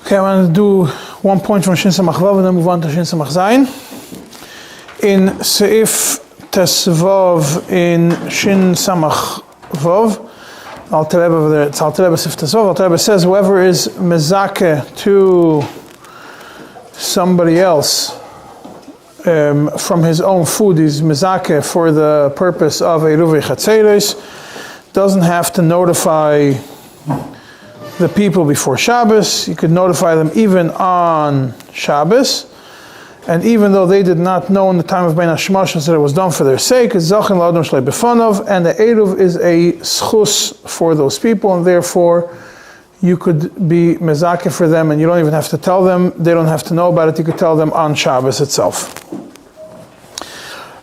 Okay, I'm going to do 1 point from Shin Samach Vav and then move on to Shin Samach Zayin. In Seif Tesvav in Shin Samach Vav, Alter Rebbe over there, it's Alter Rebbe Seif Tesvav, Alter Rebbe says whoever is mezakeh to somebody else from his own food, he's mezakeh for the purpose of Eiruv Chatzeres, doesn't have to notify the people before Shabbos. You could notify them even on Shabbos, and even though they did not know in the time of Bein Hashmashos that it was done for their sake, it's Zachin L'Adam Shlei Befanov, and the Eiruv is a schus for those people, and therefore you could be mezakeh for them, and you don't even have to tell them, they don't have to know about it, you could tell them on Shabbos itself.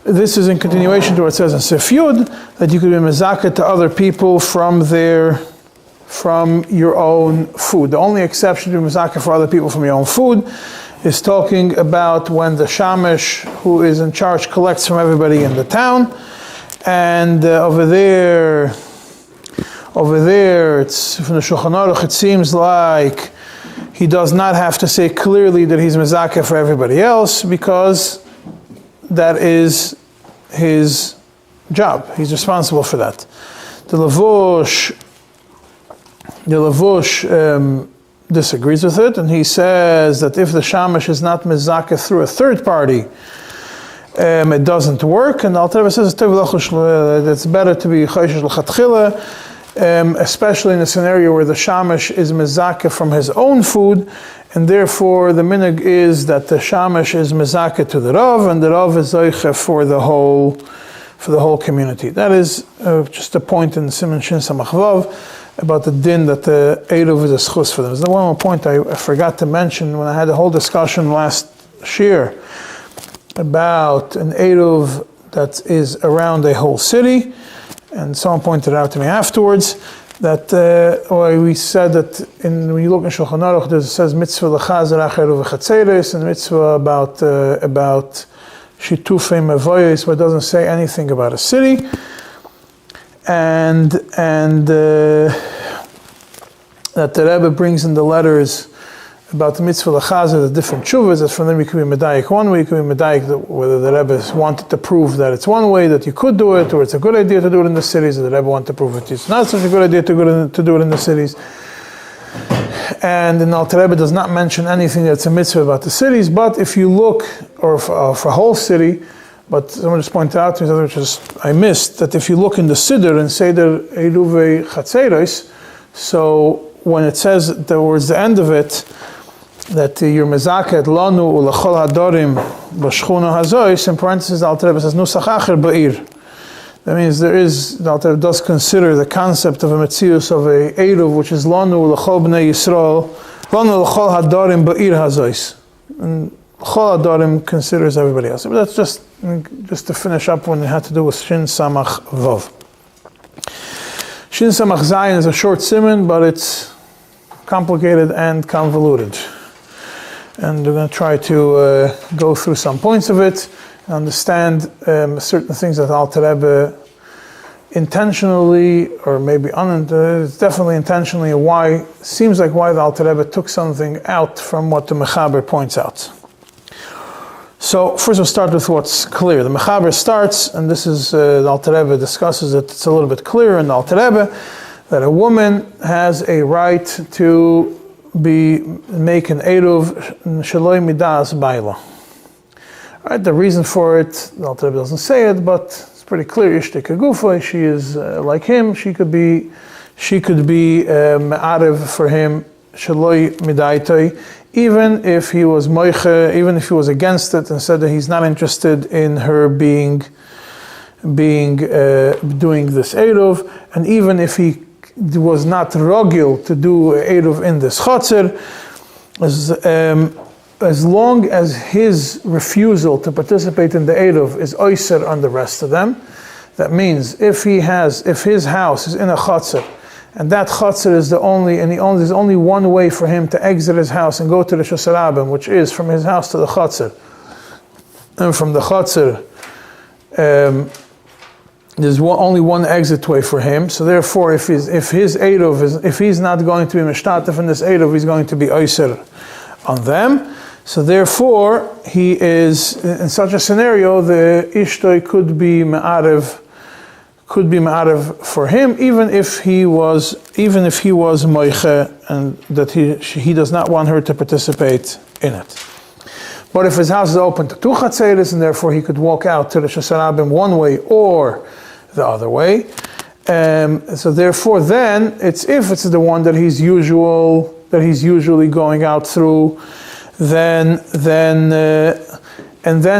This is in continuation to what it says in Sif Yud, that you could be mezakeh to other people from your own food. The only exception to mezakeh for other people from your own food is talking about when the shamish who is in charge collects from everybody in the town, and over there, it's from the Shulchan Aruch, it seems like he does not have to say clearly that he's mezakeh for everybody else, because that is his job. He's responsible for that. The Lavush disagrees with it, and he says that if the shamash is not mezakeh through a third party, it doesn't work. And Alter Rebbe says it's better to be chayshish l'chatchila, especially in a scenario where the shamash is mezakeh from his own food, and therefore the minhag is that the shamash is mezakeh to the rav, and the rav is zoiche for the whole community. That is just a point in Siman Shin Samach Vav about the din that the Eiruv is a schus for them. There's one more point I forgot to mention when I had a whole discussion last year about an Eiruv that is around a whole city, and someone pointed out to me afterwards that we said that when you look in Shulchan Aruch, it says mitzvah l'chazer Eiruv v'chatzeres, and mitzvah about shitufei mevoyos, but it doesn't say anything about a city. And that the Rebbe brings in the letters about the mitzvah l'chazer, the different tshuvas, that from them you can be medayik one way, you can be medayik whether the Rebbe wanted to prove that it's one way, that you could do it, or it's a good idea to do it in the cities, or the Rebbe wanted to prove it's not such a good idea to do it in the cities. And the Alter Rebbe does not mention anything that's a mitzvah about the cities, but if you look, or for a whole city, but someone just pointed out to me, which I missed, that if you look in the Siddur and say the Eiruv Chatzeres, so when it says towards the end of it, that you're mezakeh lanu ulachol hadorim b'shchuna hazois, in parentheses, the Alter Rebbe says nusach acher ba'ir. That means the Alter Rebbe does consider the concept of a metzius of a Eiruv, which is lanu ulachol b'nei Yisrael, lanu ulachol hadorim ba'ir hazois. And Chol Adorim considers everybody else. But that's just to finish up when it had to do with Shin Samach Vav. Shin Samach Zayin is a short סימן, but it's complicated and convoluted. And we're going to try to go through some points of it, and understand certain things that Alter Rebbe intentionally, or maybe definitely intentionally, seems like why the Alter Rebbe took something out from what the Mechaber points out. So first we'll start with what's clear. The Mechaber starts, and this is, the Alter Rebbe discusses it, it's a little bit clearer in the Alter Rebbe, that a woman has a right to make an Eiruv Shaloi Midas Baila. Right, the reason for it, the Alter Rebbe doesn't say it, but it's pretty clear. Ishte Kegufa, she is like him, she could be Ma'arev for him, Shaloi Midaitoi, even if he was moiche, even if he was against it and said that he's not interested in her doing this Eiruv, and even if he was not rogil to do Eiruv in this chotzer, as long as his refusal to participate in the Eiruv is oiser on the rest of them, that means if his house is in a chotzer, and that chotzer is there's only one way for him to exit his house and go to the Shosarabim, which is from his house to the chotzer, and from the chotzer there's only one exit way for him. So therefore, if he's not going to be mishtatef in this eruv, he's going to be oiser on them. So therefore, he is in such a scenario, the ishtoi could be ma'arev for him, even if he was moiche, and that he does not want her to participate in it. But if his house is open to two chatzeres, and therefore he could walk out to the shasarabim one way or the other way, so therefore then if it's the one that he's usually going out through, then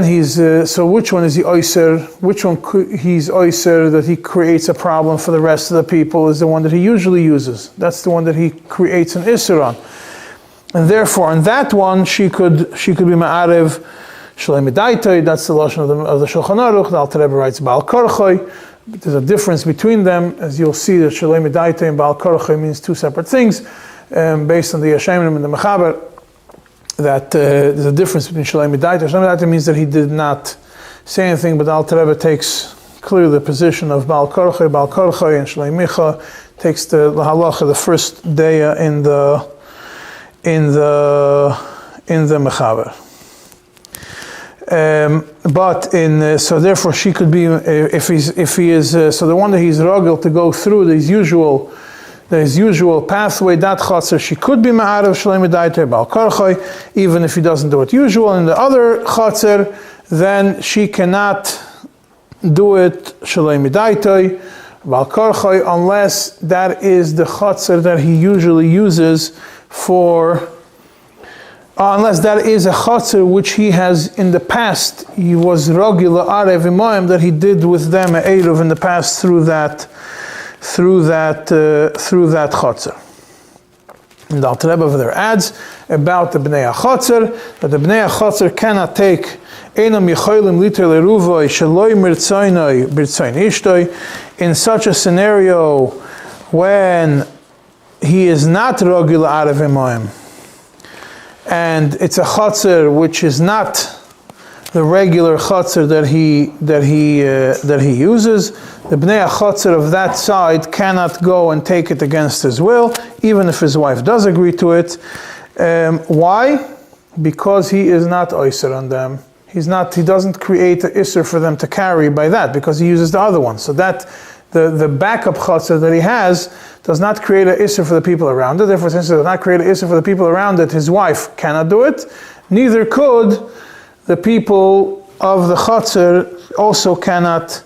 he's so which one is he oiser? Which one he's oiser that he creates a problem for the rest of the people is the one that he usually uses. That's the one that he creates an isser on, and therefore on that one she could be ma'arev shalei medaitoi. That's the lashon of the Shulchan Aruch. The Alter Rebbe writes Baal Korchoi. There's a difference between them, as you'll see that shalei medaitoi and Baal Korchoi means two separate things, based on the Yeshayim and the Mechaber. That there's a difference between Shalei Medaitoi. Shalei Medaitoi means that he did not say anything, but the Alter Rebbe takes clearly the position of Baal Korchoi, and Shalei Micha takes the halacha, the first day in the Mechaber. So therefore she could be if he is so the one that he's rogel to go through his usual pathway, that chatzar, she could be ma'arev shalei medaitoi Baal Korchoi, even if he doesn't do it usual. And the other chatzar, then she cannot do it shalei medaitoi Baal Korchoi, unless that is the chatzar that he usually uses for, unless that is a chatzar which he has in the past, he was rogil arev imoim, that he did with them a eruv in the past through that chatzar. And the Alter Rebbe over there adds about the bnei chatzar, that the bnei chatzar cannot take einam yicholim liter leruvoi sheloi mirtzainoi birtzain ishtoi, in such a scenario when he is not rogil arev imoim, and it's a chatzar which is not the regular chatzar that he uses. The bnei chatzar of that side cannot go and take it against his will, even if his wife does agree to it. Why? Because he is not oiser on them. He doesn't create an isser for them to carry by that, because he uses the other one. So that the backup chatzar that he has does not create an isser for the people around it. Therefore, since it does not create an isser for the people around it, his wife cannot do it. Neither could the people of the chatzar also cannot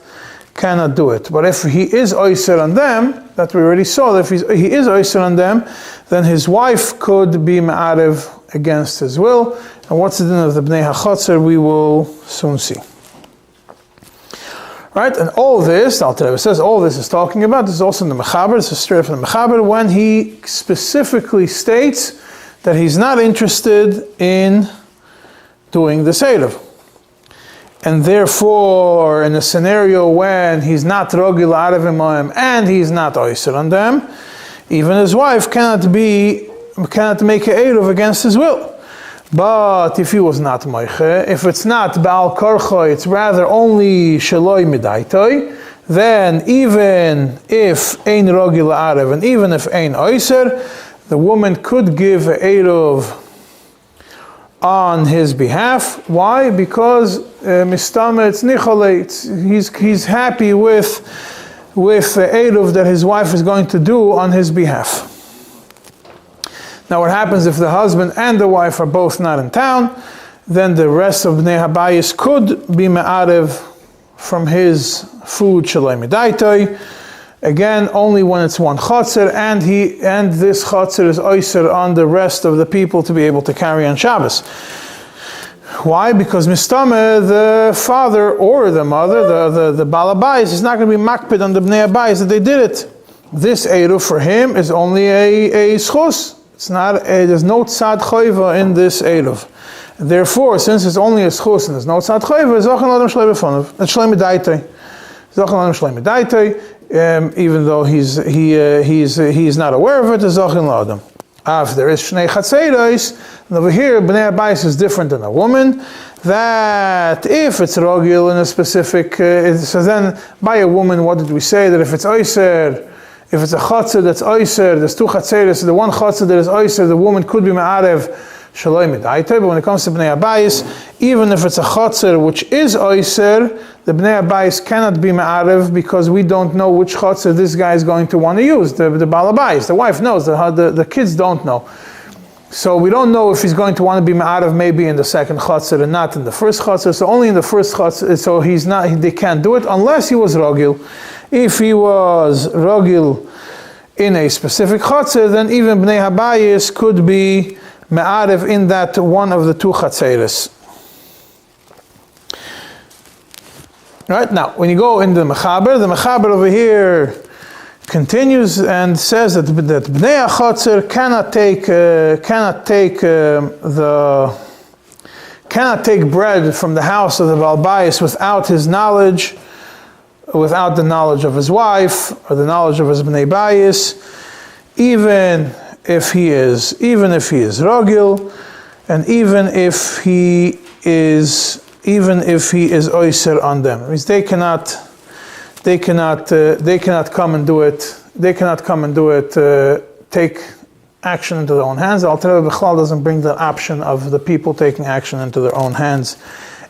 do it. But if he is oiser on them, that we already saw, that if he is oiser on them, then his wife could be ma'arev against his will. And what's the din of the bnei hachatzar, we will soon see. Right, and all this, the Alter Rebbe says, all this is talking about, this is also in the Mechaber, this is straight from the Mechaber, when he specifically states that he's not interested in doing the eruv. And therefore, in a scenario when he's not rogil arev imoim and he's not oiser on them, even his wife cannot make a eruv against his will. But if he was not moiche, if it's not Baal Korchoi, it's rather only shaloi medaitoi, then even if ein rogil arev and even if ein oiser, the woman could give a eruv on his behalf. Why? Because mistama it's nichole. He's happy with the eruv that his wife is going to do on his behalf. Now, what happens if the husband and the wife are both not in town? Then the rest of bnei habayis could be me'arev from his food shalei medaitoi. Again, only when it's one chatzar, and this chatzar is oiser on the rest of the people to be able to carry on Shabbos. Why? Because mistame, the father or the mother, the Bala Bayis, is not going to be makpid on the bnei habayis that they did it. This eruv for him is only a schus. It's not. There's no tzad choiva in this eruv. Therefore, since it's only a schus and there's no tzad choiva, zachin l'adam shlei b'fonav. It's shlei medaitoi. Zachin l'adam shlei medaitoi. Even though he's not aware of it, is zachin l'adam. If there is shnei chatzeros, and over here bnei habayis is different than a woman. that if it's rogil in a specific, so then by a woman, what did we say? That if it's oiser, if it's a chatzir that's oiser, there's two chatziris, the one chatzir that is oiser, the woman could be ma'arev shaloi midaita. But when it comes to bnei abayis, even if it's a chatzir which is oiser, the bnei abayis cannot be ma'arev because we don't know which chatzir this guy is going to want to use. The bala bayis, the wife knows, the kids don't know. So we don't know if he's going to want to be ma'arev maybe in the second chatzir and not in the first chatzir. So only in the first chatzir, so they can't do it unless he was rogil. If he was rogil in a specific chatzir, then even bnei habayis could be ma'arev in that one of the two chatziris. Right, now when you go into the mechaber over here continues and says that bnei chatzir cannot take bread from the house of the Baal Bayis without his knowledge, without the knowledge of his wife or the knowledge of his bnei bayis, even if he is rogil, and even if he is oiser on them. It means they cannot come and do it. They cannot come and do it. Take action into their own hands. The Alter Rebbe Bechlal doesn't bring the option of the people taking action into their own hands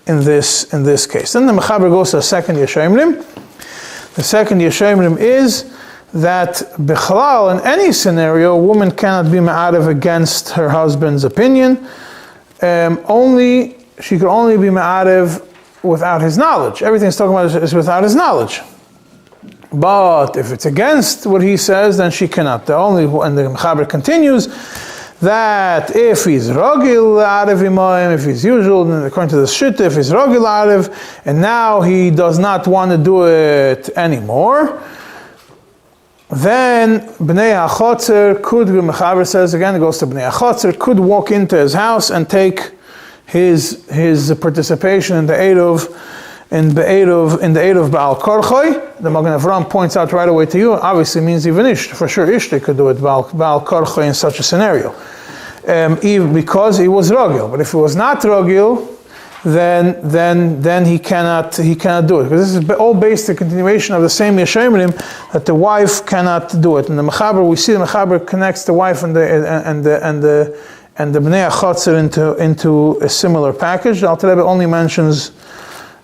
in this case. Then the Mechaber goes to the second Yeshayimrim. The second Yeshayimrim is that Bechlal, in any scenario, a woman cannot be ma'arev against her husband's opinion. She could only be ma'arev without his knowledge. Everything he's talking about is without his knowledge. But if it's against what he says, then she cannot. And the Mechaber continues that if he's rogil arev imayim, if he's usual, according to the shita, if he's rogil arev, and now he does not want to do it anymore, then bnei hachotzer could, the Mechaber says again, it goes to bnei hachotzer, could walk into his house and take his participation in the eruv, in the eruv Baal Korchoi. The Magen Avraham points out right away to you, obviously means even Ishta. For sure Ishta could do it, Baal Korchoi, in such a scenario. Even because he was rogil. But if he was not rogil, then he cannot do it. Because this is all based on the continuation of the same Yeshayimrim, that the wife cannot do it. And the Mechaber, we see the Mechaber connects the wife and the bnei hachotzer into a similar package. The Alter Rebbe only mentions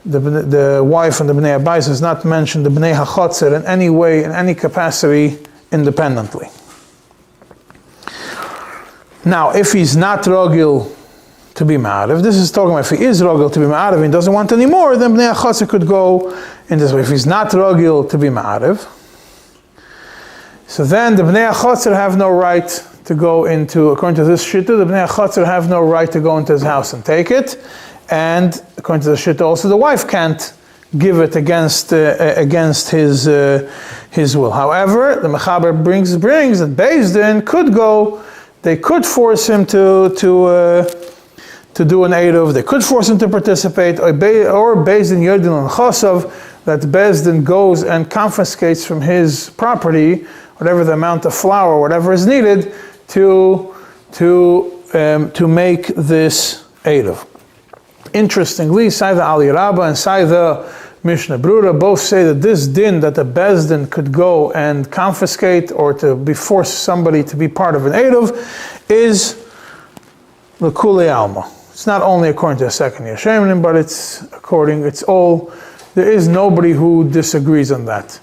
the wife and the bnei abayis, does not mention the bnei hachotzer in any way, in any capacity, independently. Now, if he's not rogil to be ma'arev, this is talking about if he is rogil to be ma'arev and doesn't want any more, then bnei hachotzer could go in this way. If he's not rogil to be ma'arev, so then the bnei hachotzer have no right to go into, according to this shita, the bnei hachotzer have no right to go into his house and take it. And according to the shita, also the wife can't give it against his will. However, the Mechaber brings that Beis Din could go. They could force him to do an eruv. They could force him to participate, or Beis Din Yodin on Chosav, that Beis Din goes and confiscates from his property whatever the amount of flour, whatever is needed to make this eruv. Interestingly, Sai the Ali Rabbah and Sai the Mishnah Brura both say that this din, that the Beis Din could go and confiscate or to force somebody to be part of an eruv, is l'kulei alma. It's not only according to the second Yeshayimrim, but there is nobody who disagrees on that.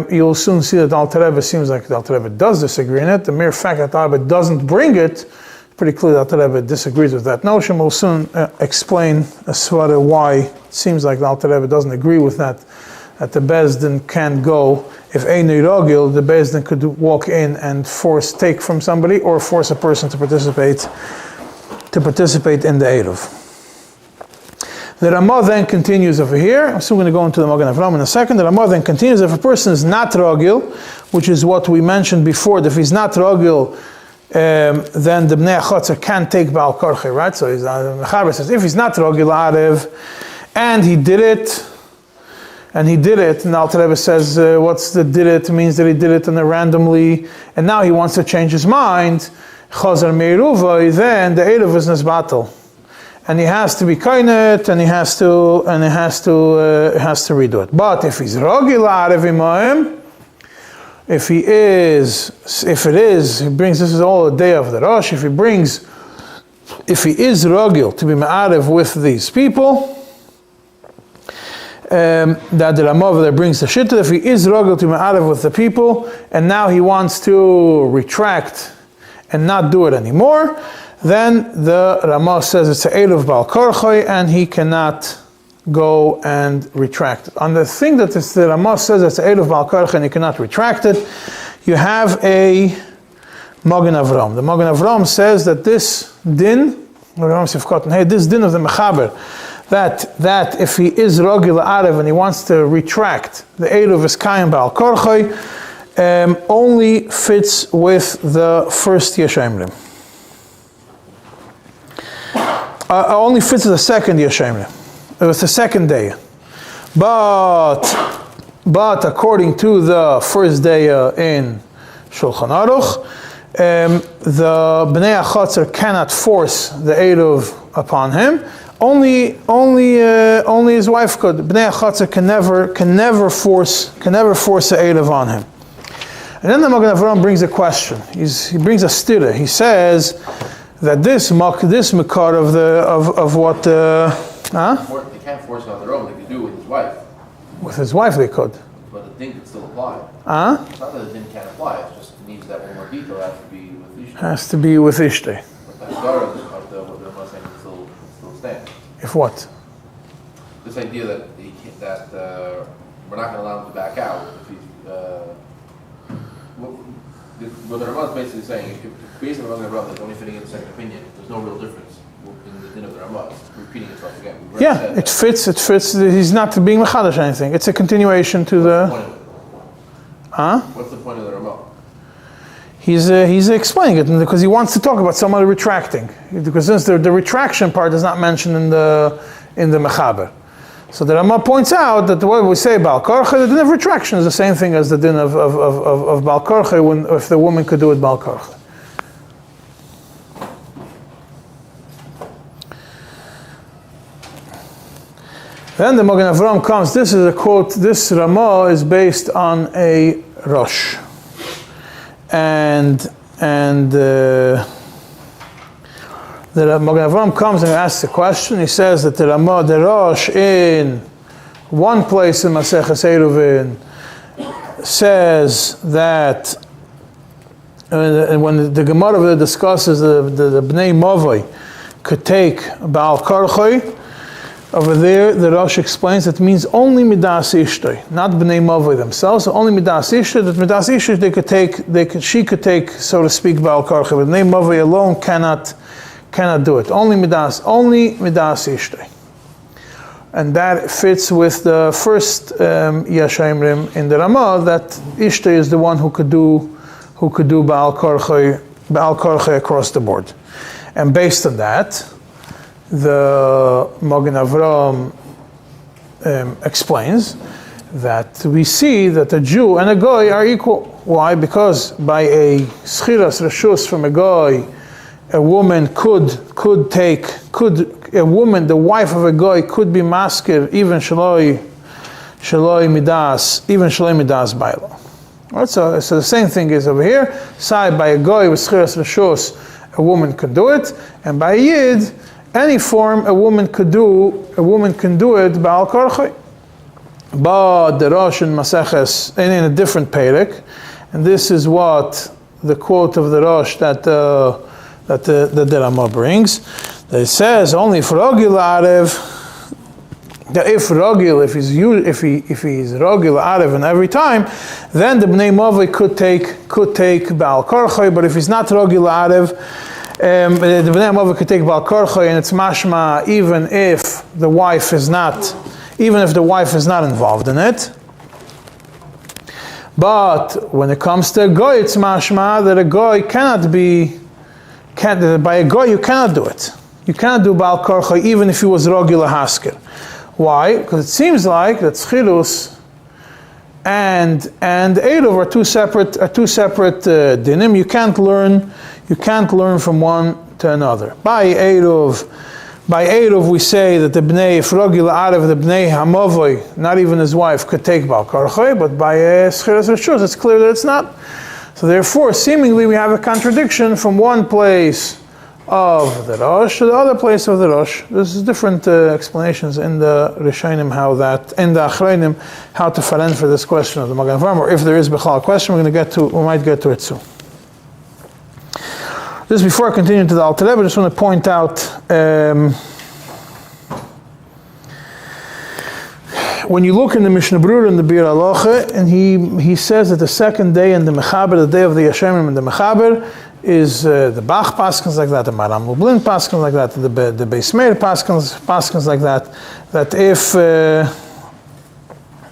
You'll soon see that Alter Rebbe seems like the Alter Rebbe does disagree in it. The mere fact that Alter Rebbe doesn't bring it, pretty clear that Alter Rebbe disagrees with that notion. We'll soon explain a svara why it seems like the Alter Rebbe doesn't agree with that the Beis Din can go. If Einei Rogil, the Beis Din could walk in and take from somebody or force a person to participate in the eruv. The Ramah then continues over here. I'm still going to go into the Magen Avraham in a second. The Ramah then continues, if a person is not rogil, which is what we mentioned before, that if he's not rogil, then the bnei hachotzer can't take Baal Korchei, right? So the Mechaber says, if he's not rogil arev, and he did it, and the Alter Rebbe says, what's the did it? It means that he did it randomly, and now he wants to change his mind, chazar me'iruvai, then the eruv is nisbatal. and he has to be kainet, and he has to redo it. But if he's rogil arev imayim, if it is, he brings, this is all a day of the Rosh, if he is rogil to be ma'arev with these people, that the Ramah there brings the shittel, if he is rogil to be ma'arev with the people, and now he wants to retract and not do it anymore, then the Ramah says it's a Eruv Bal Korchoi, and he cannot go and retract it. On the thing that the Ramah says it's a Eruv Bal Korchoi and he cannot retract it, you have a Magen Avram. The Magen Avram says that this din, this din of the Mechaber, that if he is Rogil Arev and he wants to retract the Eruv is Kayim Bal Korchoi, only fits with the first Yeshayimrim. Only fits with the second Yeshayimrim. It was the second day. But according to the first day in Shulchan Aruch, the Bnei HaChatzer cannot force the Eruv upon him. Only his wife could. Bnei HaChatzer can never force the Eruv on him. And then the Magen Avram brings a question. He brings a stira. He says that this makar of what They can't force it on their own. They can do it with his wife. With his wife they could. But the thing can still apply. It's not that the thing can't apply. It just needs that one more detail. Has to be with Ishtay. But the Hadar of what the Ramah saying still stands. If what? This idea that we're not going to allow him to back out. If he's, what the Ramah is basically saying, if based on the Ramah that's only fitting in the second opinion, there's no real difference in the din of the Ramah. It's repeating itself again. Yeah, it fits. He's not being mechadash anything. It's a continuation to the. What's the point of the Ramah? He's explaining it because he wants to talk about somebody retracting. Because since the retraction part is not mentioned in the Mechaber. So the Ramah points out that the way we say Bal Korchoi, the din of retraction is the same thing as the din of Bal Korchoi if the woman could do it Bal Korchoi. Then the Magen Avram comes, this is a quote, this Ramah is based on a Rosh. And the Magen Avram comes and asks a question. He says that the Rosh in one place in Maseches Círuvin says that when the Gemara discusses the Bnei Mavoi could take Baal Korchoi, over there the Rosh explains that it means only Midas Ishtoi, not Bnei Mavoi themselves, only Midas Ishtoi. That Midas Ishtoi she could take, so to speak, Baal Korchoi, but Bnei Mavoi alone cannot do it. Only Midas Ishtoi. And that fits with the first Yeshayimrim in the Ramah, that Ishtoi is the one who could do Baal Korchoi across the board. And based on that, the Magen Avram explains that we see that a Jew and a Goy are equal. Why? Because by a schiras reshus from a Goy, a woman the wife of a Goy could be maskir even shaloi midas Baila. Right, so the same thing is over here. Side by a Goy with schiras reshus, a woman could do it, and by a Yid, any form a woman can do it Baal Korchoi. But the Rosh in Maseches in a different perek, and this is what the quote of the Rosh that the Ramah brings. That it says only for Rogil Arev. That if he's Rogil Arev and every time, then the Bnei Mavoi could take Baal Korchoi. But if he's not Rogil Arev, the Bnei Mavoi could take Baal Korchoi, and it's mashma even if the wife is not involved in it. But when it comes to a Goy, it's mashma that a Goy by a Goy you cannot do it. You cannot do Baal Korchoi even if he was Rogil Hasker. Why? Because it seems like that Schilus and Eruv are two separate dinim. You can't learn from one to another. By Eruv by Eruv we say that the Bnei, if Rogil Arev, the Bnei Hamavoy, not even his wife, could take Baal Korchoi, but by Schiras Rishus, it's clear that it's not. So therefore, seemingly we have a contradiction from one place of the Rosh to the other place of the Rosh. This is different explanations in the Rishonim, how that, in the Achreinim, how to faren for this question of the Magen Avraham, or if there is Bechal a question, we might get to it soon. Just before I continue to the Alter Rebbe, I just want to point out when you look in the Mishnah Berurah and the Bir Halacha, and he says that the second day in the Mechaber, the day of the Yeshemim in the Mechaber, is the Bach Paskins like that, the Maram Lublin Paskins like that, the Beis Meir Paskins like that, that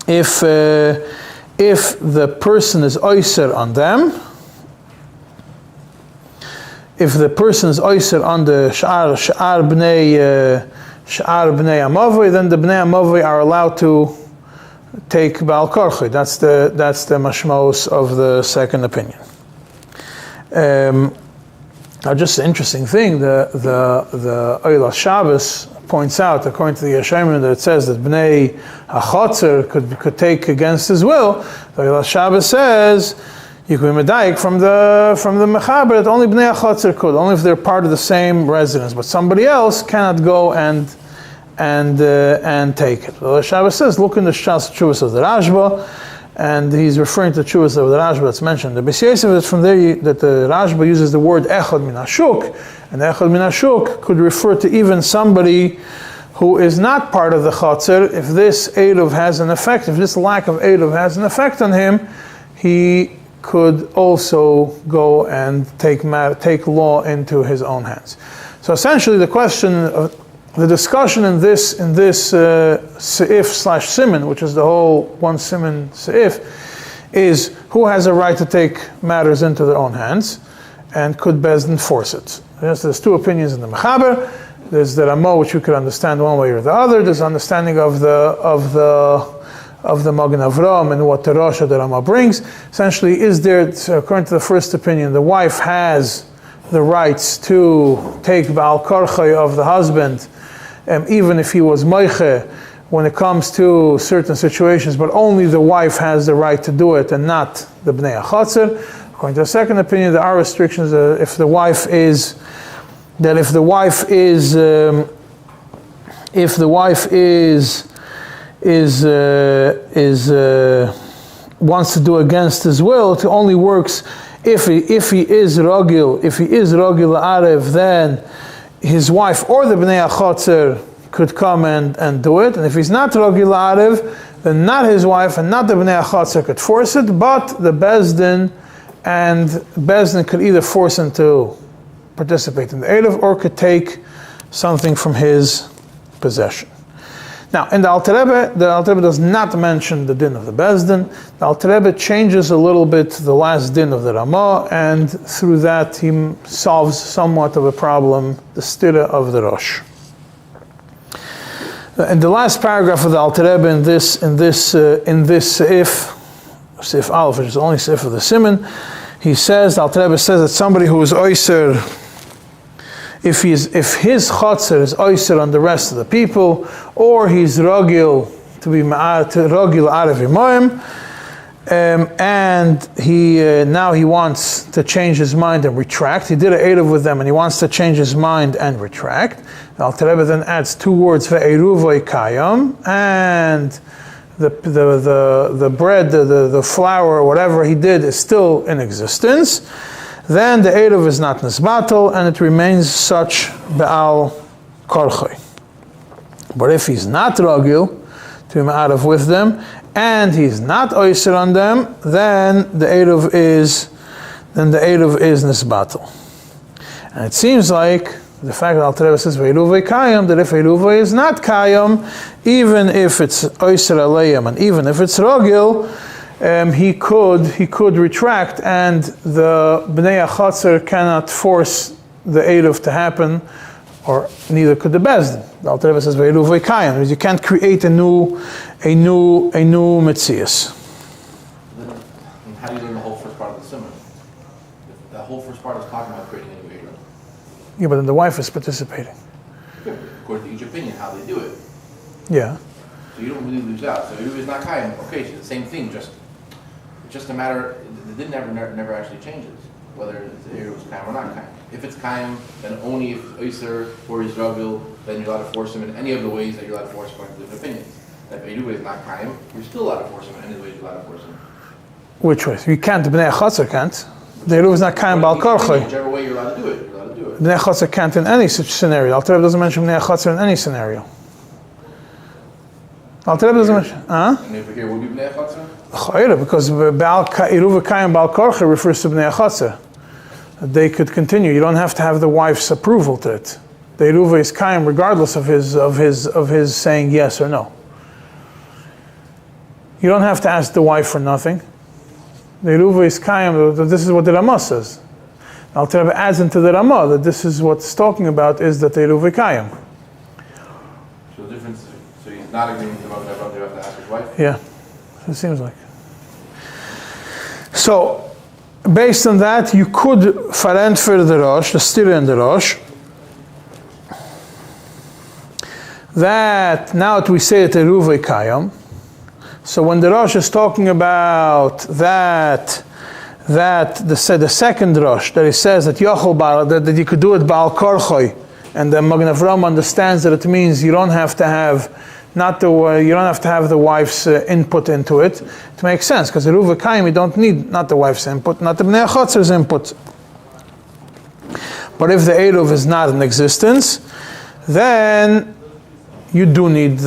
if the person is oyser on them, if the person is oyser on the Sha'ar Bnei Amavoi, then the Bnei Amavoi are allowed to take Baal Korchoi. That's the mashmos of the second opinion. Now, just an interesting thing, the Oilas Shabbos points out, according to the Yeshayim, that it says that Bnei HaChotzer could take against his will. The Oilas Shabbos says you can be medayik from the Mechaber that only Bnei HaChotzer could, only if they're part of the same residence, but somebody else cannot go and take it. The Oilas Shabbos says, look in the Shas Chuvas of the Rashba, and he's referring to Chuvas of the Rashba that's mentioned. The Beis Yosef is from there that the Rashba uses the word Echad min Hashuk, and Echad min Hashuk could refer to even somebody who is not part of the Chotzer. If this Eruv has an effect, if this lack of Eruv has an effect on him, he could also go and take law into his own hands. So essentially the question of the discussion in this seif / Siman, which is the whole one Siman seif, is who has a right to take matters into their own hands, and could Bezdin force it? Yes, there's two opinions in the Mechaber. There's the Ramah, which you could understand one way or the other. There's understanding of the Magen Avraham and what the Rosh of the Ramah brings. Essentially, is there, according to the first opinion, the wife has the rights to take Baal Korchoi of the husband, even if he was Moiche, when it comes to certain situations, but only the wife has the right to do it and not the Bnei HaChotzer. According to the second opinion, there are restrictions if the wife wants to do against his will, it only works if he is Rogil Arev, then his wife or the Bnei HaChotzer could come and do it. And if he's not Rogil Arev, then not his wife and not the Bnei HaChotzer could force it, but the Bezdin could either force him to participate in the Eruv or could take something from his possession. Now, in the Alter Rebbe does not mention the din of the Bezdin. The Alter Rebbe changes a little bit the last din of the Ramah, and through that he solves somewhat of a problem, the stira of the Rosh. In the last paragraph of the Alter Rebbe in this Seif Aleph, which is the only Seif of the Siman, he says, the Alter Rebbe says that somebody who is oyser, if his chotzer is oyser on the rest of the people, or he's rogil to be rogil arev imoim, and now he wants to change his mind and retract. He did an eruv with them, and he wants to change his mind and retract. The Alter Rebbe then adds two words for ve'eruvoi kayam, and the bread, the flour, or whatever he did is still in existence. Then the eruv is not nisbatel, and it remains such be'al korchoi. But if he's not rogil to be ma'arav with them, and he's not oyser on them, then the eruv is nisbatel. And it seems like the fact that Alter Rebbe says ve'eruvei kayam, that if eruvei is not kayam, even if it's oyser aleim and even if it's rogil, he could retract, and the Bnei HaChotzer cannot force the eruv to happen, or neither could the Bezdin. The Alter Rebbe says ve'eruvei kayam, because you can't create a new metzias. How do you learn the whole first part of the סימן? The whole first part is talking about creating a new eruv. Yeah, but then the wife is participating. Okay. according to each opinion, how they do it. Yeah. So you don't really lose out. So Eruv is not Kayim. Okay, it's the same thing, just a matter, it didn't never actually changes, whether Eruv is Kayim or not Kayim. If it's Kayim, then only if Oyser or Yisrael, then you're allowed to force him in any of the ways that you're allowed to force according to different opinions. If Eruv is not Kayim, you're still allowed to force him in any ways you're allowed to force him. Which way? You can't, the Bnei Chatzar can't. The Eruv is not Kayim Bal Korchoi. Whichever way you're allowed to do it, you're allowed to do it. Bnei Chatzar can't in any such scenario. Alter Rebbe doesn't mention Bnei Chatzar in any scenario. Alter Rebbe doesn't mention, And if here would be Bnei Chatzar? Because Eruv Kayim Bal Korchoi refers to Bnei Chatzar. They could continue. You don't have to have the wife's approval to it. The Eruv is Kayim regardless of his saying yes or no. You don't have to ask the wife for nothing. The Eruv is Kayim, this is what the Ramah says. Alter Rebbe adds into the Ramah that this is what's talking about is that the Eruv is Kayim. So the difference, so he's not agreeing with the Ramah, you have to ask his wife? Yeah, it seems like. So, based on that, you could verantwoorden the Rosh, the stira in the Rosh, that now that we say that Eruv is Kayim, so when the Rosh is talking about that the second Rosh, that he says that that you could do it Baal Korchoi, and the Magen Avraham understands that it means you don't have to have the wife's input into it. It makes sense because the Eruv Kayim you don't need not the wife's input, not the Bnei Chatzar's input. But if the Eruv is not in existence, then you do need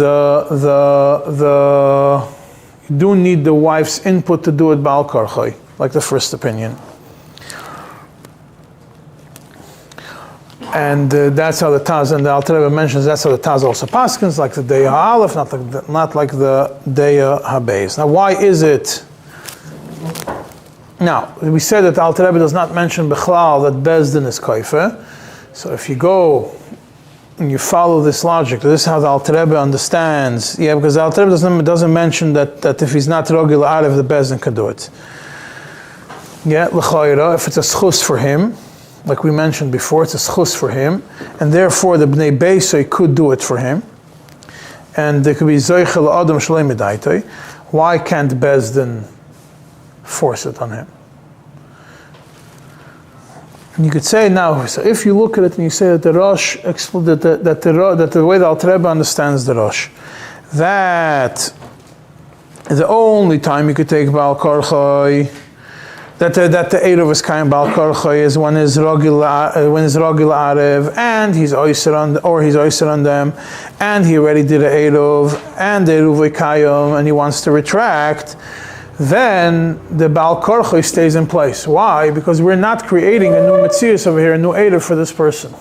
the wife's input to do it Baal Korchoi, like the first opinion. And that's how the Taz, and the Alter Rebbe mentions that's how the Taz also paskins, like the Deya HaAleph, not like the Deya HaBeis. Now, why is it? Now, we said that the Alter Rebbe does not mention Bechlal that Beis Din is Koife. So if you go and you follow this logic, this is how the Alter Rebbe understands. Yeah, because the Alter Rebbe doesn't mention that if he's not Rogil Arev, the Beis Din can do it. Yeah, L'chayra, if it's a schus for him, like we mentioned before, it's a schus for him, and therefore the Bnei Beisai could do it for him, and there could be Zoichel Adam Shalei Medaitoi. Why can't Beis Din force it on him? And you could say now, so if you look at it and you say that the Rosh, that the way the Alter Rebbe understands the Rosh, that the only time you could take Baal Korchoi, that the Eruv is Kayim Baal Korchoi is when is Rogil Arev, and he's oyser on them, and he already did an Eruv, and the Eruv is Kayim, and he wants to retract, then the Baal Korchoi stays in place. Why? Because we're not creating a new Metzius over here, a new Eruv for this person.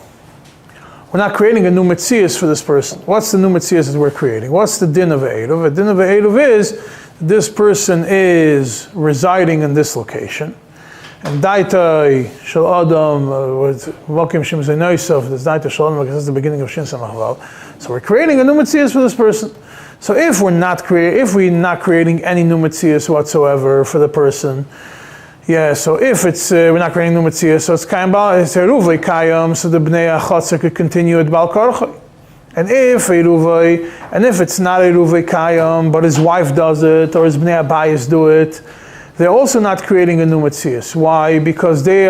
We're not creating a new Metzius for this person. What's the new Metzius that we're creating? What's the din of a Eruv? The din of a Eruv is this person is residing in this location, and Daitai Shel Adam with Vakim Shem Zainoisov, this Daitai Shel Adam, because this is the beginning of Shin Samachval. So we're creating a new Metzius for this person. So if we're not creating any new Metzius whatsoever for the person, yeah. So if it's we're not creating new Metzius, so it's Kayim Bal, it's Eruv Kayim, so the Bnei Chatzar could continue at Baal Korchoi. And if it's not Eruv Kayim, but his wife does it, or his Bnei Abayis do it, they're also not creating a new Metzius. Why? Because they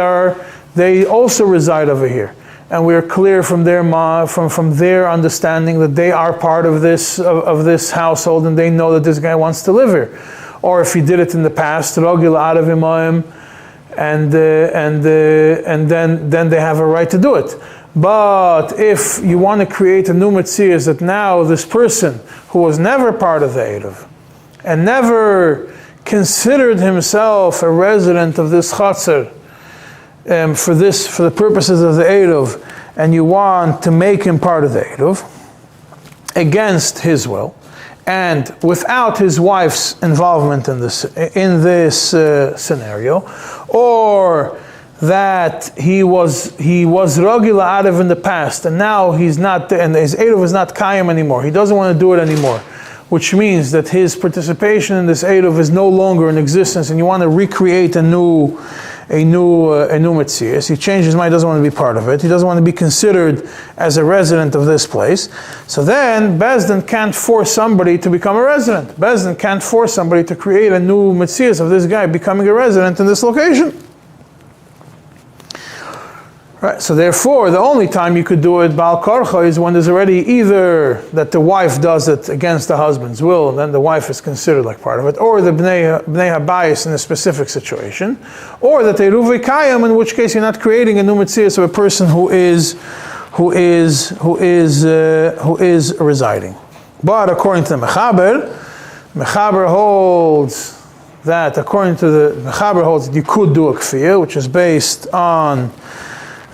also reside over here. And we're clear from their understanding that they are part of this household, and they know that this guy wants to live here. Or if he did it in the past, Rogil Arev Imayim, and then they have a right to do it. But if you want to create a new Metzius that now this person who was never part of the Eruv and never considered himself a resident of this Chatzar for the purposes of the Eruv, and you want to make him part of the Eruv against his will and without his wife's involvement in this scenario, or that he was Rogil Arev in the past, and now he's not, and his Eruv is not Kayim anymore. He doesn't want to do it anymore, which means that his participation in this Eruv is no longer in existence, and you want to recreate a new a new metzias. He changed his mind, doesn't want to be part of it. He doesn't want to be considered as a resident of this place. So then Beis Din can't force somebody to become a resident. Beis Din can't force somebody to create a new metzias of this guy becoming a resident in this location. Right, so therefore, the only time you could do it Baal Karcha is when there's already either that the wife does it against the husband's will, and then the wife is considered like part of it, or the Bnei HaBayis in a specific situation, or that they Ruvi Kayam, in which case you're not creating a new metzias of a person who is residing. But according to the Mechaber holds that you could do a Kfiyah, which is based on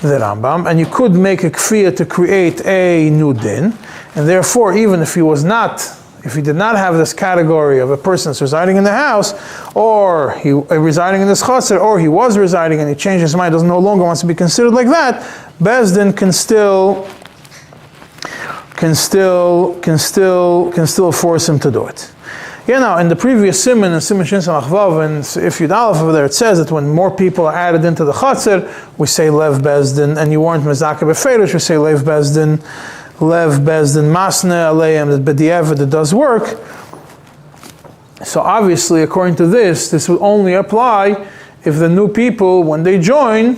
the Rambam, and you could make a Kfiyah to create a new din, and therefore even if he did not have this category of a person that's residing in the house, or he residing in this chotzer, or he was residing and he changed his mind, no longer wants to be considered like that, Beis Din can still force him to do it. Yeah, now in the previous Siman, in Siman Shin Samach Vav, and if Yud Aleph over there, it says that when more people are added into the Chatzir, we say Lev Beis Din, and you weren't Mezaka Beferish, we say Lev Beis Din Masne Aleim, that B'diavad it does work. So obviously, according to this will only apply if the new people, when they join,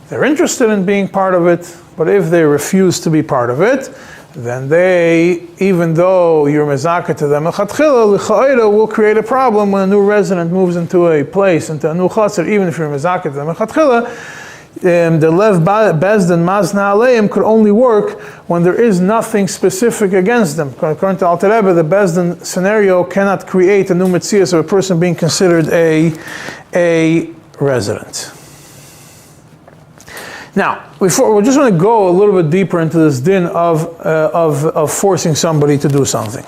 they're interested in being part of it, but if they refuse to be part of it, then they, even though you're mezaka to them, will create a problem when a new resident moves into a place, into a new chatzir, even if you're mezaka to them. The lev Beis Din mazna aleim could only work when there is nothing specific against them. According to Alter Rebbe, the Beis Din scenario cannot create a new metzias of a person being considered a resident. Now, we just want to go a little bit deeper into this din of forcing somebody to do something.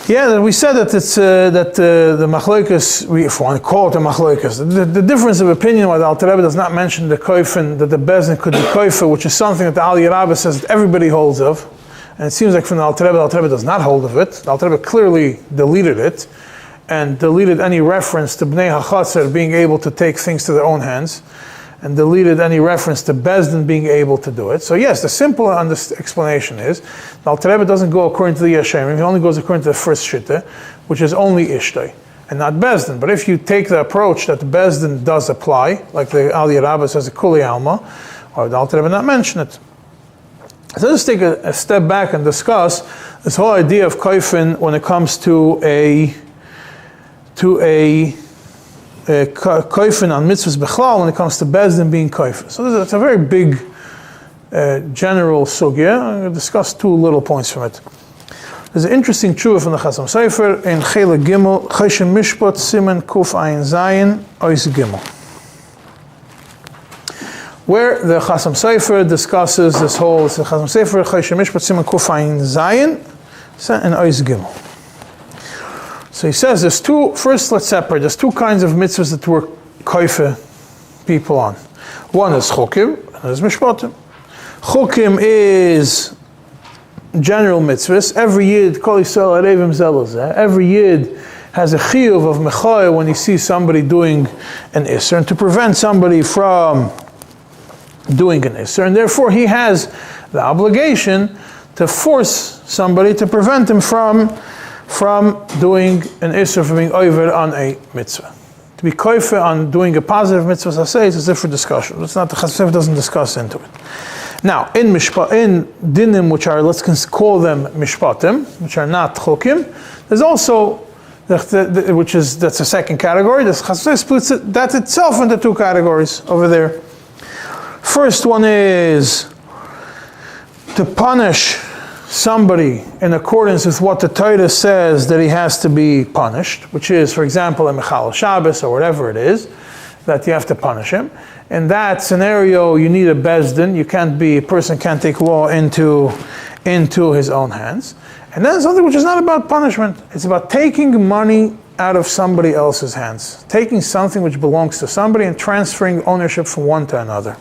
Yeah, we said that it's the machlokas, if we want to call it a machlokas, the difference of opinion why the Alter Rebbe does not mention the koifin, that the Beis Din could be koifa, which is something that the Aliyah says that everybody holds of, and it seems like from the Alter Rebbe does not hold of it. The Alter Rebbe clearly deleted it, and deleted any reference to Bnei HaChatzer being able to take things to their own hands, and deleted any reference to Beis Din being able to do it. So yes, the simple explanation is, the Alter Rebbe doesn't go according to the Yeshayim, he only goes according to the first Shittah, which is only Ishtay, and not Beis Din. But if you take the approach that the Beis Din does apply, like the Aliyah Rabbah says, the Kuli Alma, or the Alter Rebbe not mention it. So let's take a step back and discuss this whole idea of koifin when it comes to a koifin on mitzvahs bechlal, when it comes to Beis Din being koifin. So it's a very big general sugya. I'm going to discuss two little points from it. There's an interesting tshuva from the Chasam Sofer in Chele Gimel, Choshen Mishpat, Siman Kuf Ayin Zayin, Ois Gimel, where the Chasam Sofer discusses this whole, it's the Chasam Sofer, Choshen Mishpat, Siman Kuf Ayin Zayin, and Ois Gimel. So he says there's first let's separate, there's two kinds of mitzvahs that we're koife people on. One is chukim, and there's mishpatim. Chukim is general mitzvahs. Every yid, kol yisrael arevim zelazeh, every yid has a chiyuv of mechaya when he sees somebody doing an isser, and to prevent somebody from doing an isser, and therefore he has the obligation to force somebody to prevent him from doing an isser, from being over on a mitzvah. To be koife on doing a positive mitzvah, as I say, it's a different discussion. It's not, the Chasam doesn't discuss into it. Now, in dinim, which are, let's call them mishpatim, which are not chukim, there's also, that's a second category. The Chasam splits that itself into two categories over there. First one is to punish somebody in accordance with what the Torah says that he has to be punished, which is, for example, a Mechal Shabbos or whatever it is, that you have to punish him. In that scenario, you need a Beis Din. A person can't take law into his own hands. And then something which is not about punishment. It's about taking money out of somebody else's hands. Taking something which belongs to somebody and transferring ownership from one to another.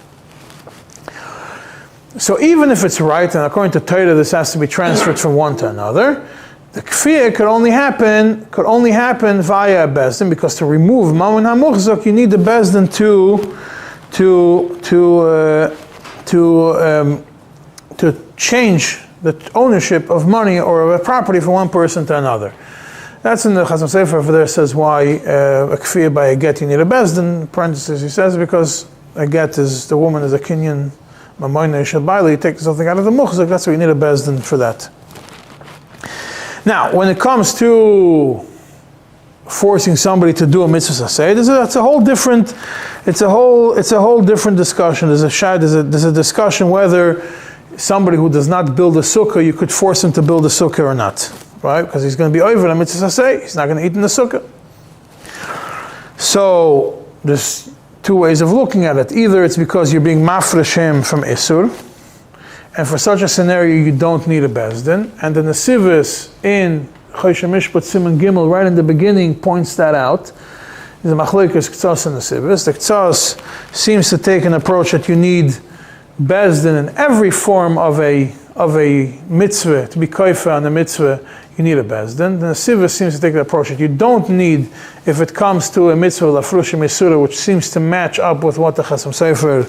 So even if it's right, and according to Torah this has to be transferred from one to another, The kfiyah could only happen via a bezdin, because to remove mamun hamuchzak, you need the bezdin to change the ownership of money or of a property from one person to another. That's in the Chazon Sofer over there. Says why a kfiyah by a get you need a bezdin. In parentheses he says because a get is the woman is a kinyan mamoyne shel baila. You take something out of the muchzak. That's why you need a bezdin for that. Now, when it comes to forcing somebody to do a mitzvah aseh, it's a whole different discussion. There's a discussion whether somebody who does not build a sukkah, you could force him to build a sukkah or not, right? Because he's going to be over a mitzvah aseh, he's not going to eat in the sukkah. So there's two ways of looking at it. Either it's because you're being mafresh him from isur, and for such a scenario, you don't need a bezdin. And the Nesivus in Choshen Mishpat Siman Gimel, right in the beginning, points that out. The Machlekes Ktsas and Nesivus. The Ktsas seems to take an approach that you need bezdin in every form of a mitzvah. To be koifa on a mitzvah, you need a bezdin. The Nesivus seems to take the approach that you don't need if it comes to a mitzvah lafrushim isura, which seems to match up with what the Chazon Sofer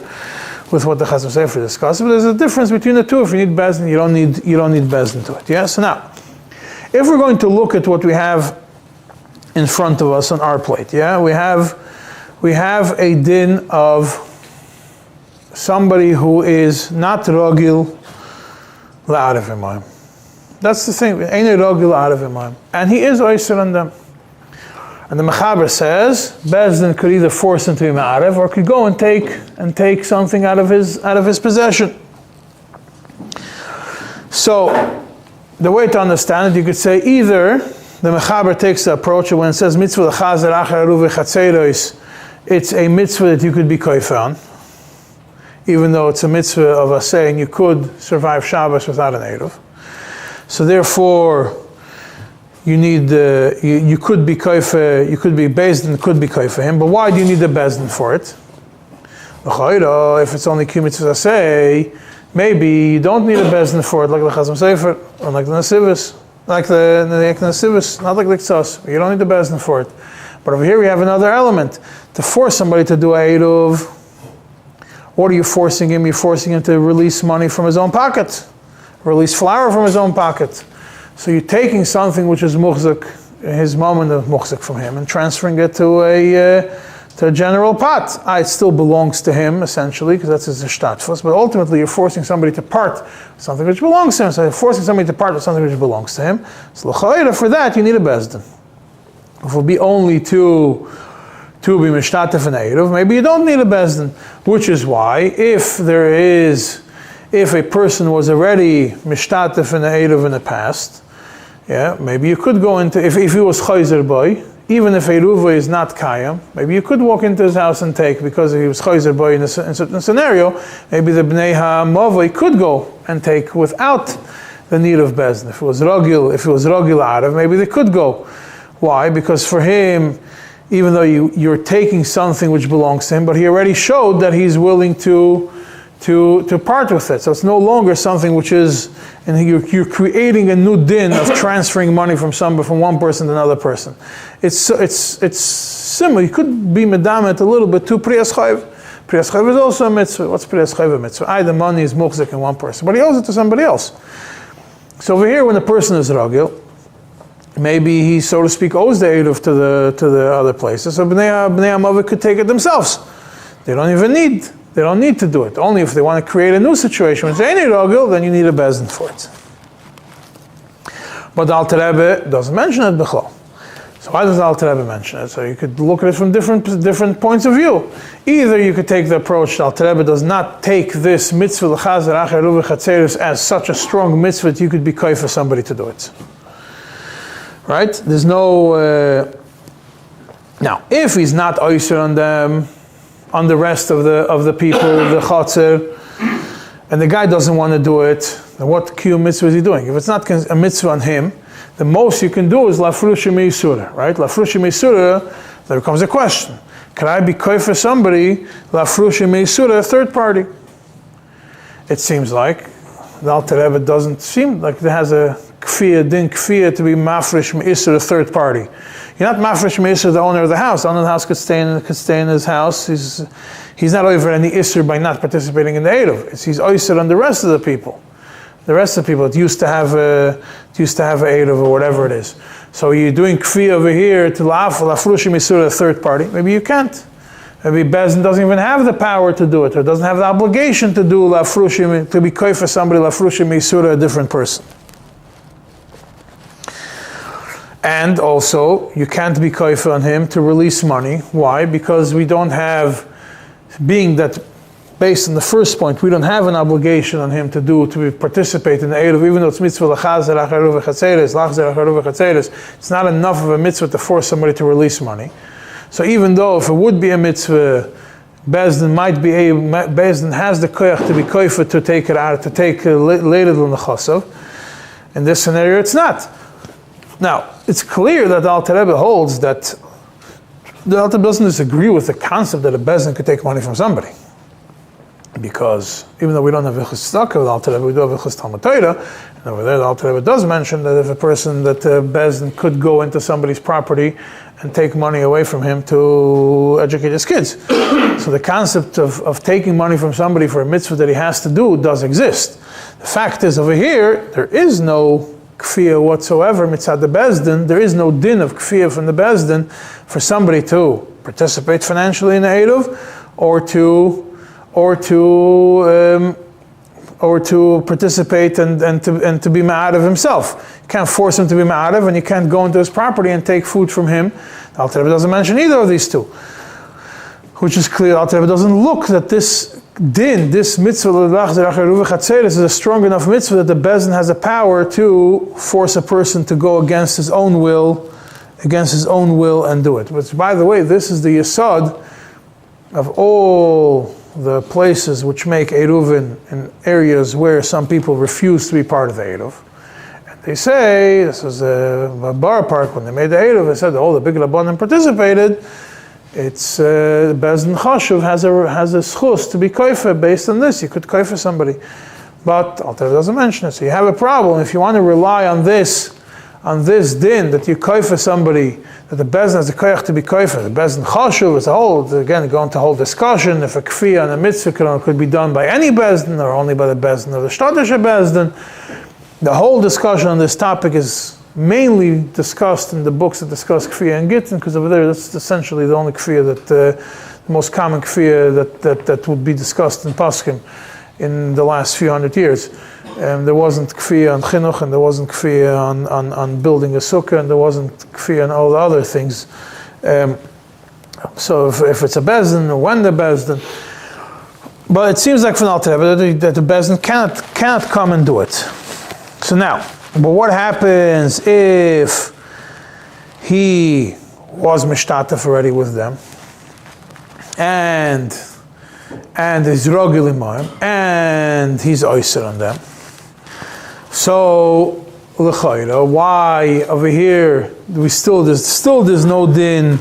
discusses. But there's a difference between the two. If you need bezdin, you don't need bezdin to it. Yes. Now, if we're going to look at what we have in front of us on our plate, we have a din of somebody who is not rogil la'arav imayim. That's the thing. Ain't rogil la'arav imayim, and he is oyser on them. And the Mechaber says bezdin could either force him to be ma'arev or could go and take something out of his possession. So the way to understand it, you could say either the Mechaber takes the approach when it says mitzvah l'chazer achar aruv v'chatzeiros, it's a mitzvah that you could be koifa on, even though it's a mitzvah of aseh and you could survive Shabbos without an eruv. So therefore, you need you could be koifa, you could be bezdin, could be koifa him. But why do you need the bezdin for it? If it's only ki mitzvah aseh, maybe you don't need a bezdin for it, like the Chazon Sofer or like the Nesivus, not like the Ktsas. You don't need the bezdin for it. But over here we have another element to force somebody to do a eruv. What are you forcing him? You're forcing him to release money from his own pocket, release flour from his own pocket. So you're taking something which is muchzak, his moment of muchzak from him, and transferring it to a general pot. It still belongs to him, essentially, because that's his shtatfus, but ultimately you're forcing somebody to part with something which belongs to him. So you're forcing somebody to part with something which belongs to him. So l'chayra, for that you need a bezdin. If it will be only to be mishtatef and eruv, maybe you don't need a bezdin, which is why if a person was already mishtatef and eruv in the past, maybe you could go into, if he was chayzer boy, even if eruva is not kayam, maybe you could walk into his house and take, because he was chayzer boy in a certain scenario, maybe the bnei ha'mavoi could go and take without the need of bezdin. If it was rogil arav, maybe they could go. Why? Because for him, even though you're taking something which belongs to him, but he already showed that he's willing to part with it. So it's no longer something which is, and you're creating a new din of transferring money from one person to another person. It's similar. You could be medamet a little bit to priyas chayv. Priyas chayv is also a mitzvah. What's priyas chayv a mitzvah? The money is muchzik in one person, but he owes it to somebody else. So over here, when the person is ragil, maybe he, so to speak, owes the eruv to the other places. So bnei ha'mavik could take it themselves. They don't need to do it. Only if they want to create a new situation. When it's any rogil, then you need a bezdin for it. But the Alter Rebbe doesn't mention it b'chol. So why does the Alter Rebbe mention it? So you could look at it from different points of view. Either you could take the approach that Alter Rebbe does not take this mitzvah l'chazer achar aruv v'chatzeros as such a strong mitzvah that you could be koy for somebody to do it. Right? There's no... Now, if he's not oyser on them, on the rest of the people, the chotzer, and the guy doesn't want to do it, then what kiyum mitzvah is he doing? If it's not a mitzvah on him, the most you can do is lafrushim meisura, right? Lafrushim meisura, there becomes a question. Can I be koy for somebody, lafrushim meisura, a third party? It seems like the Alter Rebbe doesn't seem like it has a kfiyah to be mafresh me'isr, a third party. You're not mafresh me'isr, the owner of the house. The owner of the house could stay in his house. He's not over any isr by not participating in the eruv. He's isr on the rest of the people. The rest of the people, it used to have a eruv or whatever it is. So you're doing kfiyah over here to lafrushim isur, a third party. Maybe you can't. Maybe Bezdin doesn't even have the power to do it, or doesn't have the obligation to do lafrushim, to be koy for somebody lafrushim isur, a different person. And also, you can't be koifa on him to release money. Why? Because we don't have, being that, based on the first point, we don't have an obligation on him to participate in the eruv, even though it's mitzvah l'chazer acharuv v'chatzeres, lachzer acharuv v'chatzeres. It's not enough of a mitzvah to force somebody to release money. So even though if it would be a mitzvah, Bezdin has the koyach to be koifa to take it out, to take later than the chasav. In this scenario, it's not. Now, it's clear that the Alter Rebbe holds that the Alter Rebbe doesn't disagree with the concept that a Bezdin could take money from somebody. Because even though we don't have Vichus Tzedakah with the Alter Rebbe, we do have Vichus Talmud Torah, and over there the Alter Rebbe does mention that if a person, that Bezdin could go into somebody's property and take money away from him to educate his kids. So the concept of taking money from somebody for a mitzvah that he has to do does exist. The fact is, over here, there is no kfiyah whatsoever mitzad the Bezdin. There is no din of kfiyah from the Bezdin for somebody to participate financially in the eruv, or to participate and to be ma'arev himself. You can't force him to be ma'arev, and you can't go into his property and take food from him. The Alter Rebbe doesn't mention either of these two, which is clear. The Alter Rebbe doesn't look that this din, this mitzvah is a strong enough mitzvah that the Bezdin has the power to force a person to go against his own will and do it. Which, by the way, this is the yesod of all the places which make Ειρόβιν in areas where some people refuse to be part of the Eruv. And they say, this was a bar park, when they made the Eruv, they said, the big Rabbanim participated. It's Bezdin Chashuv has a schus to be koifa based on this. You could koifa somebody. But Alter Rebbe doesn't mention it. So you have a problem if you want to rely on this din, that you koifa somebody, that the Bezdin has the koyach to be koifa. The Bezdin Chashuv is again going to hold discussion if a kfiyah and a mitzvah could be done by any Bezdin or only by the Bezdin or the Shtadisha Bezdin. The whole discussion on this topic is mainly discussed in the books that discuss kfiyah and gittin, because over there that's essentially the only kfiyah the most common kfiyah that would be discussed in Paskim in the last few hundred years. There wasn't kfiyah on chinuch, and there wasn't kfiyah on building a sukkah, and there wasn't kfiyah on all the other things. So if it's a bezdin, when the bezdin, but it seems like from Alter Rebbe that the bezdin cannot come and do it. So now, but what happens if he was mishtatef already with them, and he's rogil imayim, and he's oyser on them? So l'chayra, why over here there's no din,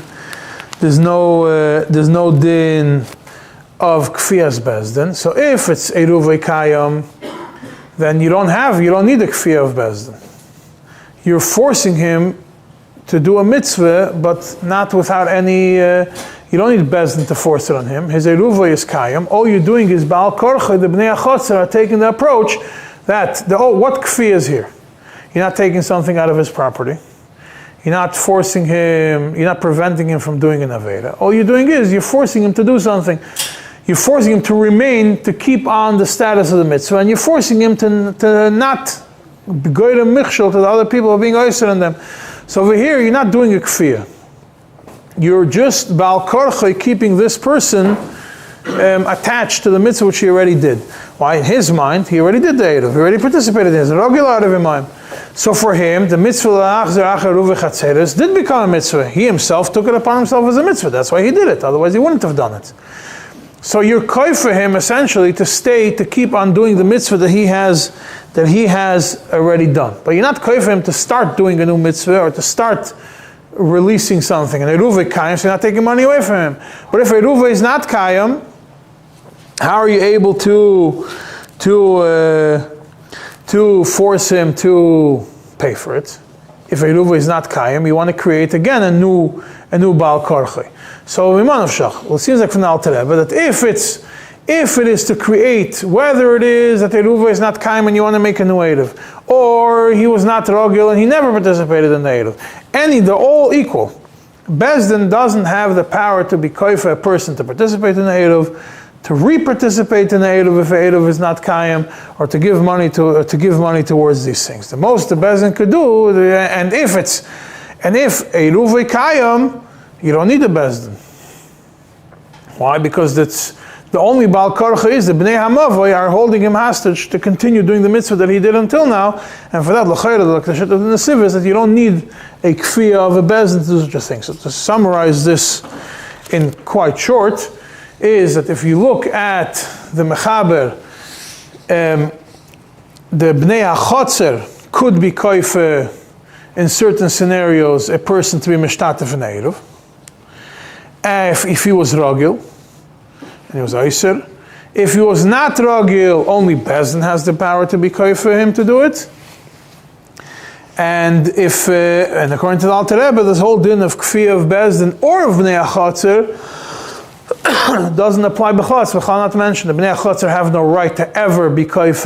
there's no din of kfiyas bezdin. So if it's eruv kayam, then you don't need a kfiyah of bezdin. You're forcing him to do a mitzvah, but not without any. You don't need bezdin to force it on him. His eruv is kayam. All you're doing is ba'al korcha. The bnei achotzer are taking the approach that what kfiyah is here? You're not taking something out of his property. You're not forcing him. You're not preventing him from doing an aveda. All you're doing is you're forcing him to do something. You're forcing him to keep on the status of the mitzvah, and you're forcing him to not go to michshel to the other people who are being oyser on them. So over here, you're not doing a kfiyah. You're just ba'al korcha, keeping this person attached to the mitzvah which he already did. Why? In his mind, he already did the eruv. He already participated in it. So for him, the mitzvah did become a mitzvah. He himself took it upon himself as a mitzvah. That's why he did it. Otherwise, he wouldn't have done it. So you're koy for him essentially to keep on doing the mitzvah that he has already done. But you're not koy for him to start doing a new mitzvah or to start releasing something. And Eruv kayam, so you're not taking money away from him. But if Eruv is not kayam, how are you able to force him to pay for it. If Eruva is not Kayim, you want to create again a new Baal Korchi. So well, it seems like from the Alter Rebbe that if it is to create, whether it is that Eruva is not Kayim and you want to make a new Eruv, or he was not Rogil and he never participated in the Eruv, they're all equal. Bezdin doesn't have the power to be koifa a person to participate in the Eruv, to re-participate in the Eruv if the Eruv is not Kayim, or to give money towards these things. The most the Bezdin could do, and if Eruv is Kayim, you don't need a Bezdin. Why? Because the only Baal Korcha is the Bnei HaMavoi are holding him hostage to continue doing the mitzvah that he did until now, and for that, l'chayra, the Shit of the Nesiv is that you don't need a Kfiyah of a Bezdin to do such a thing. So to summarize this in quite short, is that if you look at the Mechaber, the Bnei HaChotzer could be koife in certain scenarios a person to be mishtatef in Eruv. If he was Rogil, and he was Eiser. If he was not Rogil, only Bezdin has the power to be koife for him to do it. And and according to the Alter Rebbe, this whole din of Kfiyah of Bezdin or of Bnei HaChotzer doesn't apply b'chotz. V'chal not mentioned, the Bnei HaChotzer have no right to ever be koife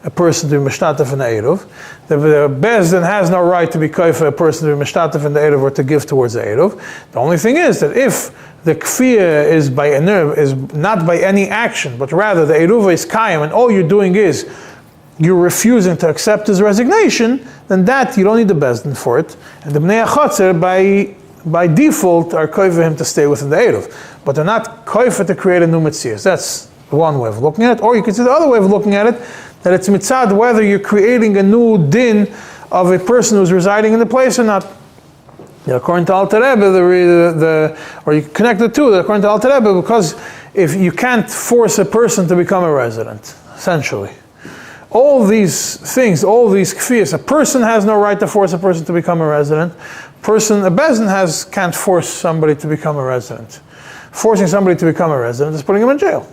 a person to be mishtatef in the Eruv. The Bezdin has no right to be koife a person to be mishtatef in the Eruv or to give towards the Eruv. The only thing is that if the Kfiyah is by a nerve, is not by any action, but rather the Eruv is Kayim, and all you're doing is you're refusing to accept his resignation, then that you don't need the Bezdin for it. And the Bnei HaChotzer by default are koife him to stay within the Eruv. But they're not koife to create a new mitzvah. That's one way of looking at it. Or you can see the other way of looking at it, that it's mitzad whether you're creating a new din of a person who's residing in the place or not. According to Alter Rebbe, or you connect the two, according to Alter Rebbe, because if you can't force a person to become a resident, essentially. All these things, all these kfiyas, a person has no right to force a person to become a resident. A Bezdin can't force somebody to become a resident. Forcing somebody to become a resident is putting him in jail.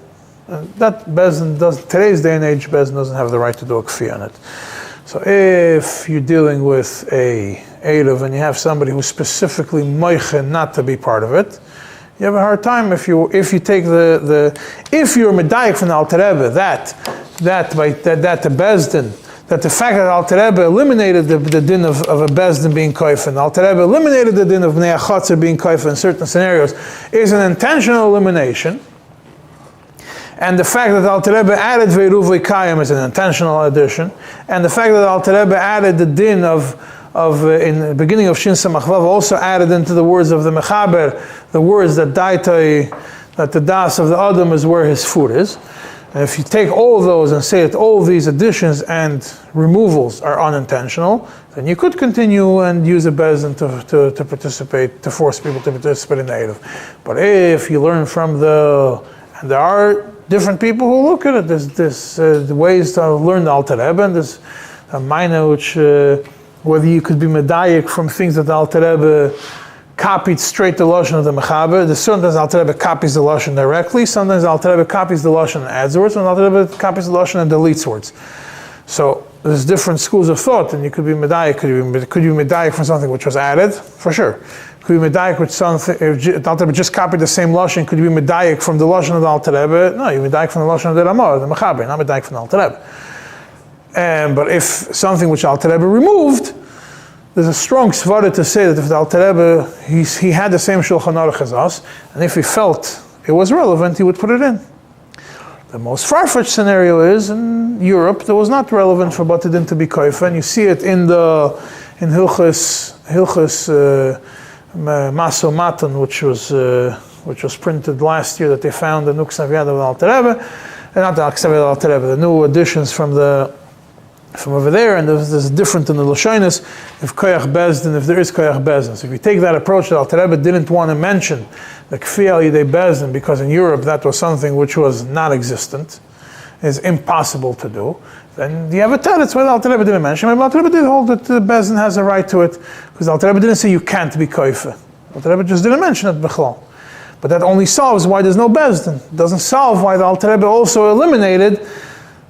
And that Bezdin today's day and age, Bezdin doesn't have the right to do a kfiyah on it. So if you're dealing with a Eruv and you have somebody who's specifically moichen not to be part of it, you have a hard time if you take if you're medayik from the Alter Rebbe that the Bezdin, that the fact that Alter Rebbe eliminated the din of a Bezdin being koifa, and Alter Rebbe eliminated the din of Bnei HaChotzer being koifa in certain scenarios, is an intentional elimination. And the fact that Alter Rebbe added Ve'eruv Kayim is an intentional addition. And the fact that Alter Rebbe added the din of in the beginning of Shin Samach Vav also added into the words of the Mechaber, the words that that the das of the Adam is where his food is. And if you take all those and say that all these additions and removals are unintentional, then you could continue and use a Bezdin to participate, to force people to participate in the Eruv. But if you learn from and there are different people who look at it, there's ways to learn the Alter Rebbe, and there's a minor which, whether you could be medayik from things that the Alter Rebbe copied straight the Lashon of the Mechaber. Sometimes the Alter Rebbe copies the Lashon directly, sometimes the Alter Rebbe copies the Lashon and adds words, and the Alter Rebbe copies the Lashon and deletes words. So there's different schools of thought, and you could be medayik. Could you be medayik from something which was added? For sure. Could you be medayik with something, if the Alter Rebbe just copied the same Lashon, could you be medayik from the Lashon of the Alter Rebbe? No, you're medayik from the Lashon of the Ramah, the Mechaber, not medayik from the Alter Rebbe. But if something which Alter Rebbe removed, there's a strong svara to say that if the Alter Rebbe, he had the same Shulchan Aruch as us, and if he felt it was relevant, he would put it in. The most far-fetched scenario is in Europe, that was not relevant for Batidin to be koifa, and you see it in Hilchos Maso Matan, which was printed last year, that they found the Nuksav Yad of the Alter Rebbe, and not the Nuksav Yad of the Alter Rebbe, the new additions from over there, and there's different in the Lashonis, if Koyach Bezdin, if there is Koyach Bezdin. So if you take that approach that Alter Rebbe didn't want to mention the Kfiyah al Yidei Bezdin, because in Europe that was something which was non-existent, is impossible to do, then you have a teretz why the Alter Rebbe didn't mention. Maybe Alter Rebbe did hold that the Bezdin has a right to it, because Alter Rebbe didn't say you can't be koifa. Alter Rebbe just didn't mention it b'chlal. But that only solves why there's no Bezdin. It doesn't solve why the Alter Rebbe also eliminated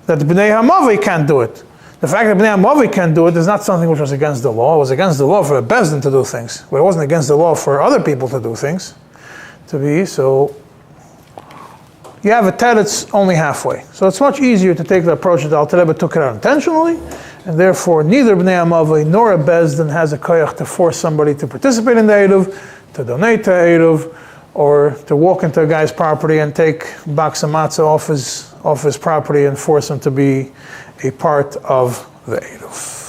that the Bnei HaMavei can't do it. The fact that Bnei Amavi can do it is not something which was against the law. It was against the law for a bezdin to do things, but it wasn't against the law for other people to do things. So you have a teretz only halfway. So it's much easier to take the approach that Alter Rebbe took it out intentionally, and therefore neither Bnei Amavi nor a bezdin has a koyach to force somebody to participate in the Eruv, to donate to Eruv, or to walk into a guy's property and take box of matzah off his property and force him to be a part of the Eruv.